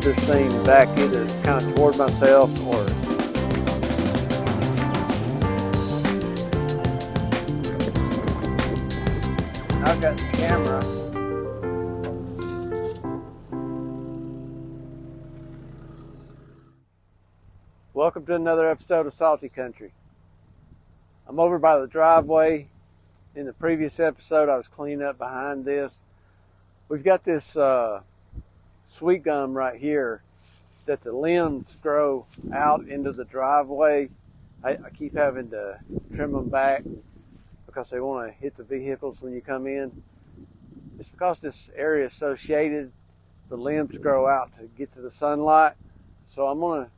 this thing back either kind of toward myself or I've got the camera. Welcome to another episode of Salty Country. I'm over by the driveway. In the previous episode, I was cleaning up behind this. We've got this sweet gum right here that the limbs grow out into the driveway. I keep having to trim them back because they want to hit the vehicles when you come in. It's because this area is so shaded, the limbs grow out to get to the sunlight. So I'm going to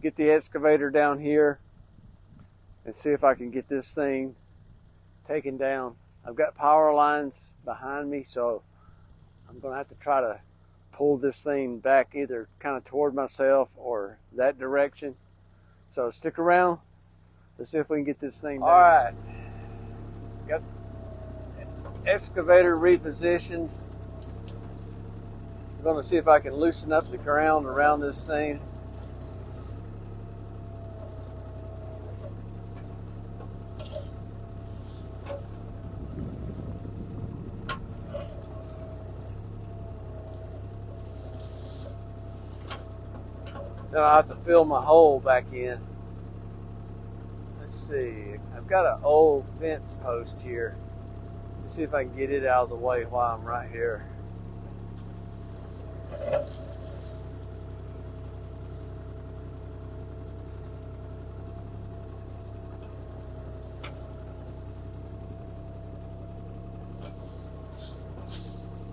get the excavator down here and see if I can get this thing taken down. I've got power lines behind me, so I'm going to have to try to pull this thing back either kind of toward myself or that direction. So stick around. Let's see if we can get this thing down. All right. Got the excavator repositioned. I'm going to see if I can loosen up the ground around this thing. Then I'll have to fill my hole back in. Let's see. I've got an old fence post here. Let's see if I can get it out of the way while I'm right here.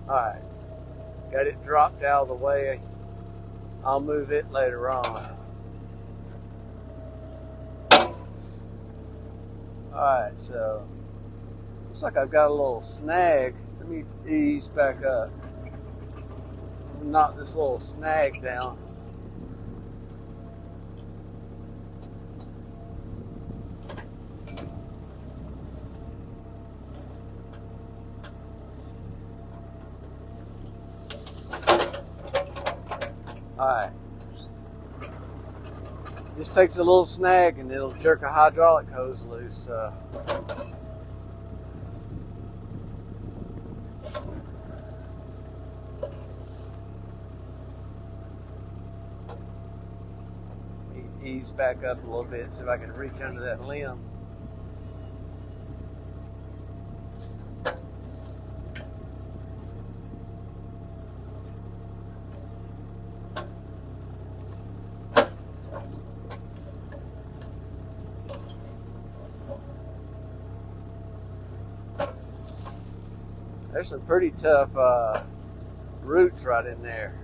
Alright. Got it dropped out of the way. I'll move it later on. Alright, so looks like I've got a little snag. Let me ease back up. Knock this little snag down. Alright. Just takes a little snag and it'll jerk a hydraulic hose loose. Ease back up a little bit, see if I can reach under that limb. There's some pretty tough roots right in there.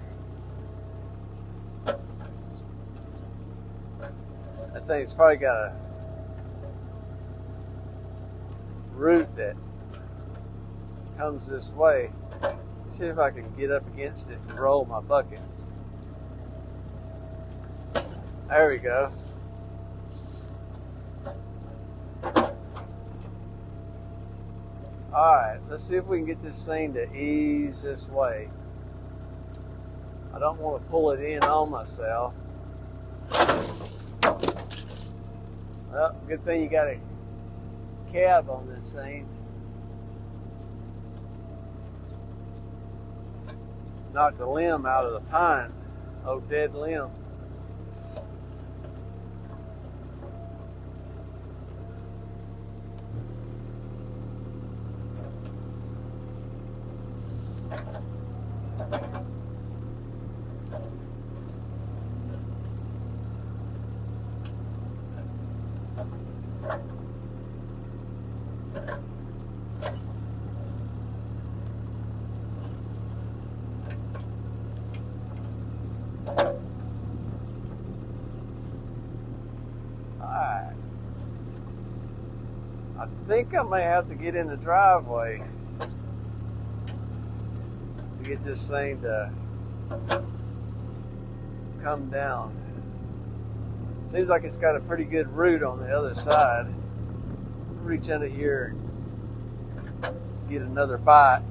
That thing's probably got a root that comes this way. See if I can get up against it and roll my bucket. There we go. Alright, let's see if we can get this thing to ease this way. I don't want to pull it in on myself. Well, good thing you got a cab on this thing. Knocked the limb out of the pine. Oh, dead limb. I think I may have to get in the driveway to get this thing to come down. Seems like it's got a pretty good root on the other side. Reach under here and get another bite.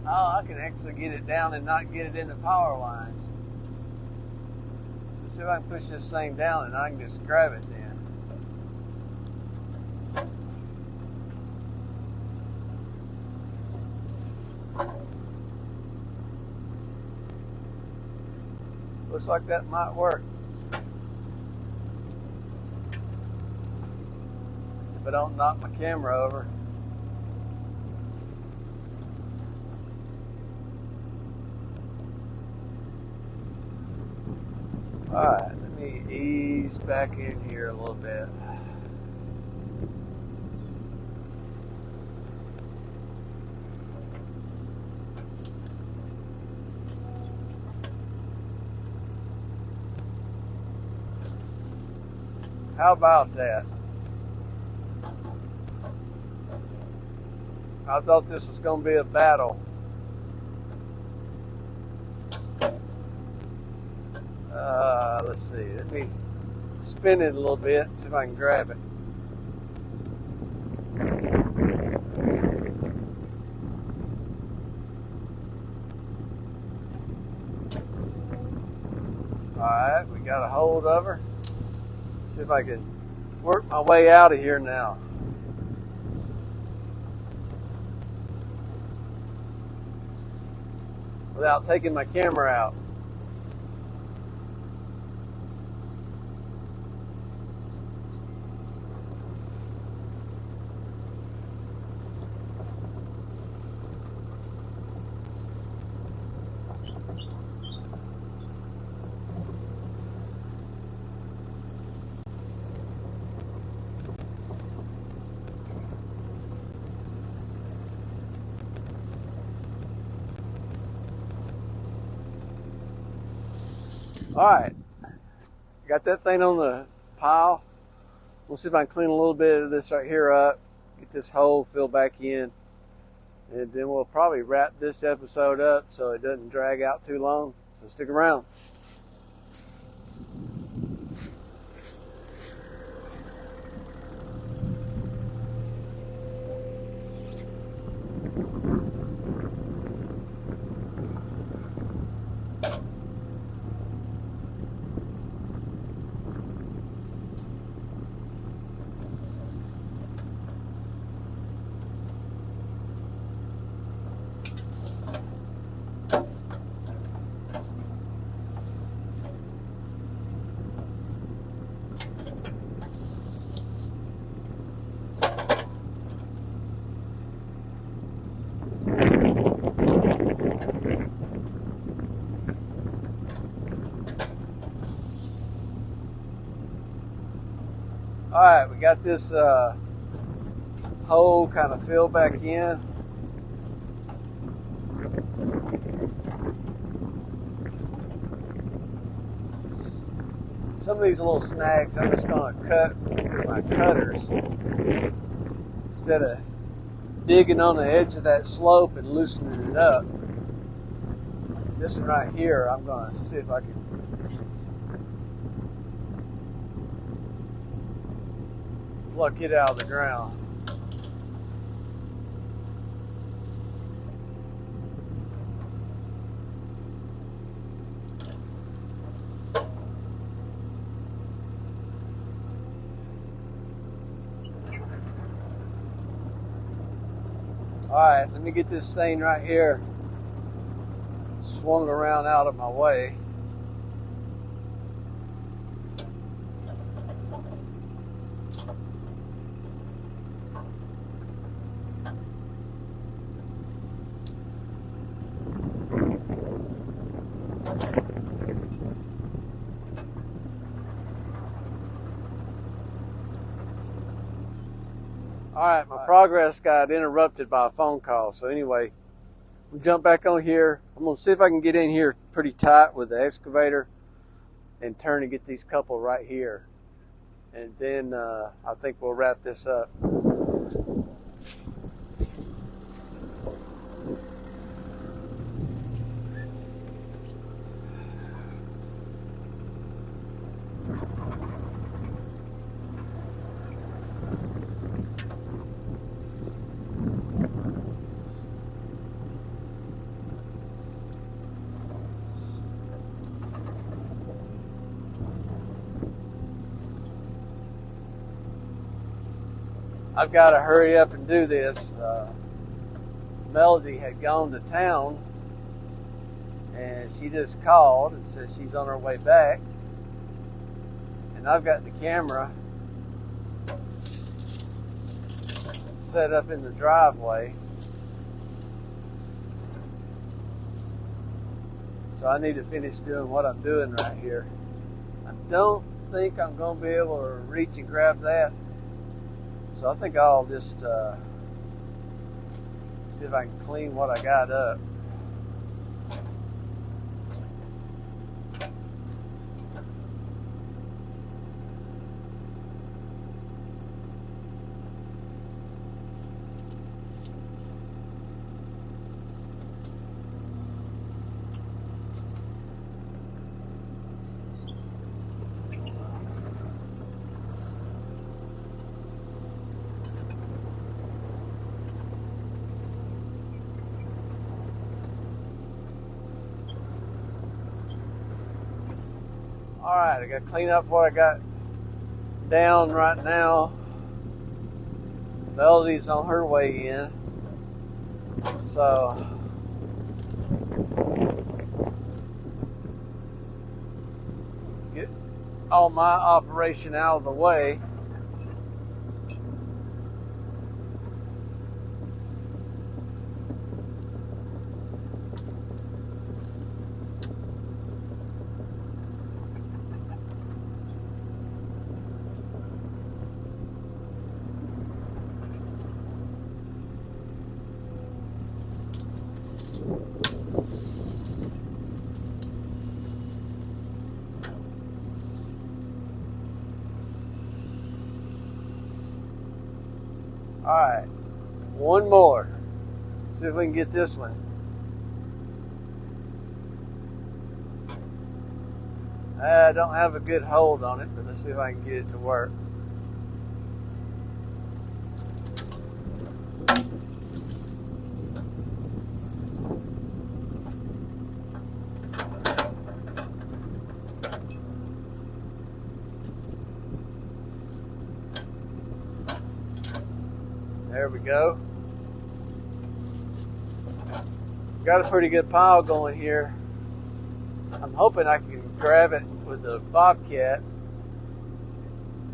Oh, I can actually get it down and not get it in the power lines. So see if I can push this thing down and I can just grab it then. Looks like that might work. If I don't knock my camera over. Alright, let me ease back in here a little bit. How about that? I thought this was going to be a battle. Let's see. Let me spin it a little bit, see if I can grab it. Alright, we got a hold of her. See if I can work my way out of here now. Without taking my camera out. Alright, got that thing on the pile. We'll see if I can clean a little bit of this right here up, get this hole filled back in, and then we'll probably wrap this episode up so it doesn't drag out too long. So stick around. Alright, we got this hole kind of filled back in. Some of these little snags I'm just going to cut with my cutters instead of digging on the edge of that slope and loosening it up. This one right here, I'm going to see if I can pluck it out of the ground. Alright, let me get this thing right here swung around out of my way. Alright, my progress got interrupted by a phone call. So anyway, we'll jump back on here. I'm going to see if I can get in here pretty tight with the excavator and turn and get these couple right here. And then I think we'll wrap this up. I've got to hurry up and do this. Melody had gone to town, and she just called and said she's on her way back. And I've got the camera set up in the driveway. So I need to finish doing what I'm doing right here. I don't think I'm going to be able to reach and grab that. So I think I'll just see if I can clean what I got up. Alright, I got to clean up what I got down right now. Melody's on her way in. So get all my operation out of the way. Alright, one more. See if we can get this one. I don't have a good hold on it, but let's see if I can get it to work. There we go. Got a pretty good pile going here. I'm hoping I can grab it with the Bobcat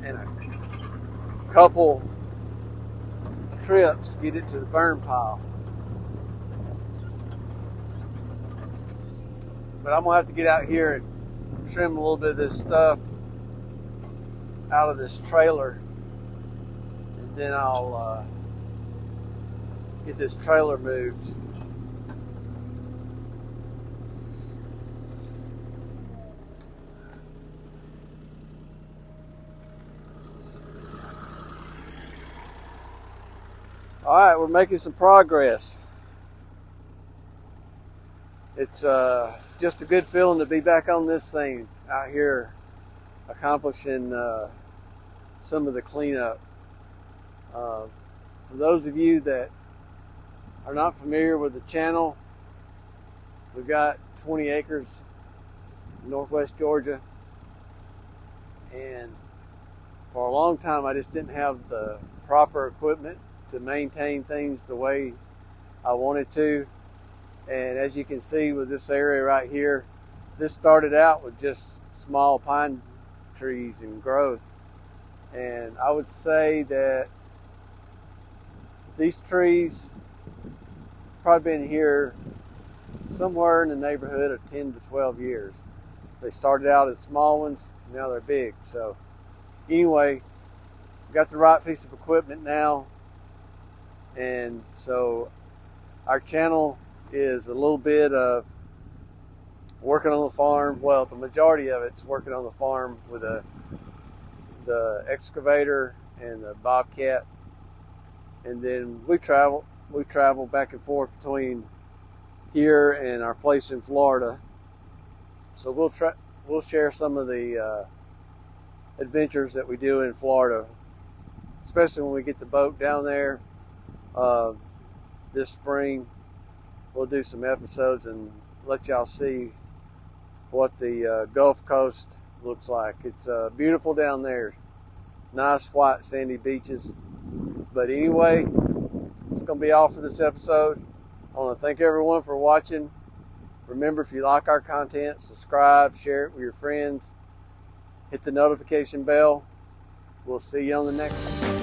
and a couple trips, get it to the burn pile. But I'm gonna have to get out here and trim a little bit of this stuff out of this trailer, and then I'll get this trailer moved. All right, we're making some progress. It's just a good feeling to be back on this thing out here, accomplishing some of the cleanup. For those of you that are not familiar with the channel, we've got 20 acres in northwest Georgia, and for a long time I just didn't have the proper equipment to maintain things the way I wanted to. And as you can see with this area right here, this started out with just small pine trees and growth, and I would say that these trees probably been here somewhere in the neighborhood of 10 to 12 years. They started out as small ones, now they're big. So anyway, we got the right piece of equipment now, and so our channel is a little bit of working on the farm. Well, the majority of it's working on the farm with the excavator and the Bobcat, and then we travel back and forth between here and our place in Florida. So we'll share some of the adventures that we do in Florida, especially when we get the boat down there this spring. We'll do some episodes and let y'all see what the Gulf Coast looks like. It's beautiful down there. Nice white sandy beaches. But anyway, it's going to be all for this episode. I want to thank everyone for watching. Remember, if you like our content, subscribe, share it with your friends, hit the notification bell. We'll see you on the next one.